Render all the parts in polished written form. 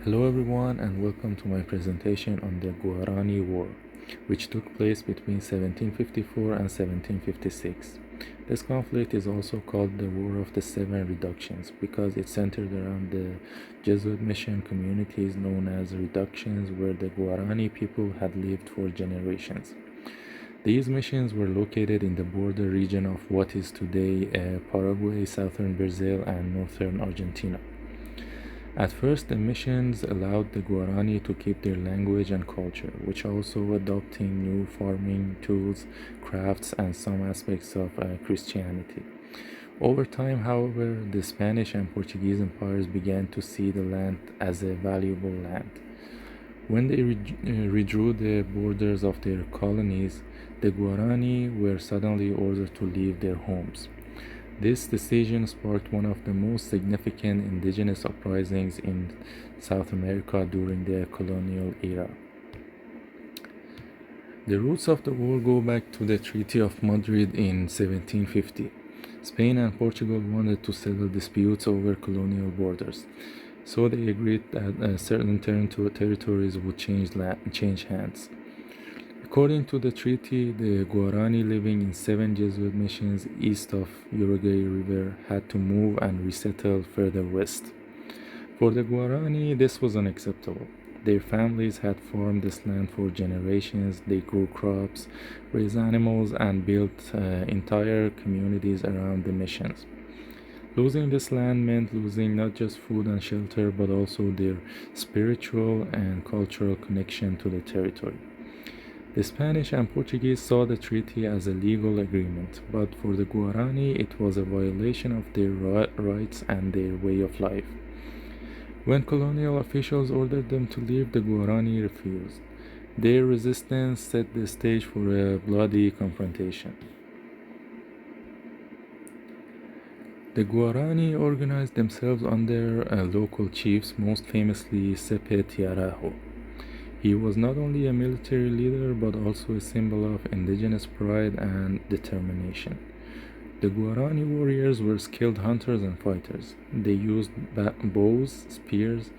Hello everyone and welcome to my presentation on the Guarani War, which took place between 1754 and 1756. This conflict is also called the War of the Seven Reductions because it centered around the Jesuit mission communities known as reductions where the Guarani people had lived for generations. These missions were located in the border region of what is today Paraguay, southern Brazil, and northern Argentina. At first, the missions allowed the Guarani to keep their language and culture, which also adopting new farming tools, crafts, and some aspects of Christianity. Over time, however, the Spanish and Portuguese empires began to see the land as a valuable land. When they redrew the borders of their colonies, the Guarani were suddenly ordered to leave their homes. This decision sparked one of the most significant indigenous uprisings in South America during the colonial era. The roots of the war go back to the Treaty of Madrid in 1750. Spain and Portugal wanted to settle disputes over colonial borders, so they agreed that certain territories would change hands. According to the treaty, the Guarani living in 7 Jesuit missions east of Uruguay River had to move and resettle further west. For the Guarani, this was unacceptable. Their families had farmed this land for generations. They grew crops, raised animals, and built entire communities around the missions. Losing this land meant losing not just food and shelter, but also their spiritual and cultural connection to the territory. The Spanish and Portuguese saw the treaty as a legal agreement, but for the Guarani it was a violation of their rights and their way of life. When colonial officials ordered them to leave, the Guarani refused. Their resistance set the stage for a bloody confrontation. The Guarani organized themselves under local chiefs, most famously Sepe Tiarajo. He was not only a military leader but also a symbol of indigenous pride and determination. The Guarani warriors were skilled hunters and fighters. They used bows, spears,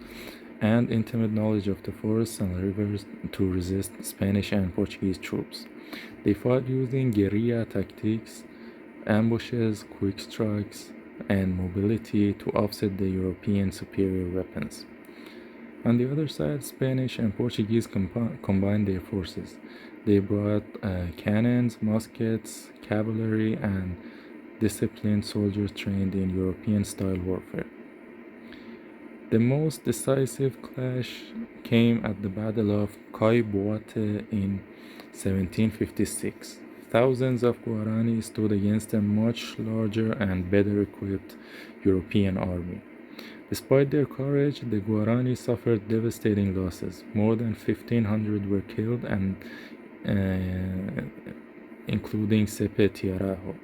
and intimate knowledge of the forests and rivers to resist Spanish and Portuguese troops. They fought using guerrilla tactics, ambushes, quick strikes, and mobility to offset the European superior weapons. On the other side, Spanish and Portuguese combined their forces. They brought cannons, muskets, cavalry, and disciplined soldiers trained in European-style warfare. The most decisive clash came at the Battle of Boate in 1756. Thousands of Guarani stood against a much larger and better equipped European army. Despite their courage, the Guarani suffered devastating losses. More than 1,500 were killed, and including Sepe Tiarajo.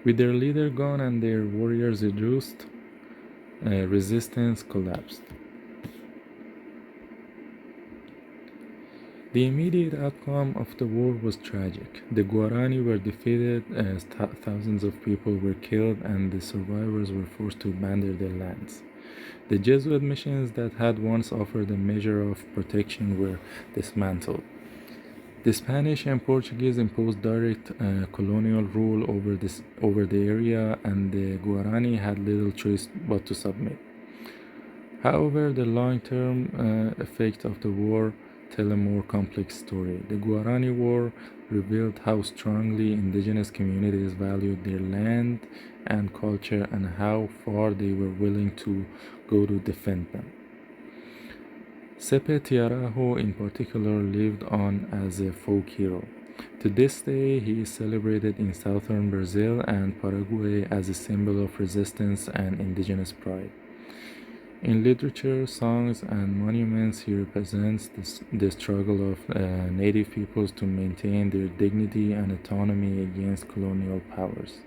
With their leader gone and their warriors reduced, resistance collapsed. The immediate outcome of the war was tragic. The Guarani were defeated, thousands of people were killed, and the survivors were forced to abandon their lands. The Jesuit missions that had once offered a measure of protection were dismantled. The Spanish and Portuguese imposed direct colonial rule over the area, and the Guarani had little choice but to submit. However, the long-term effect of the war tell a more complex story. The Guarani War revealed how strongly indigenous communities valued their land and culture and how far they were willing to go to defend them. Sepe Tiarajo in particular lived on as a folk hero. To this day, he is celebrated in southern Brazil and Paraguay as a symbol of resistance and indigenous pride. In literature, songs, and monuments, he represents the struggle of native peoples to maintain their dignity and autonomy against colonial powers.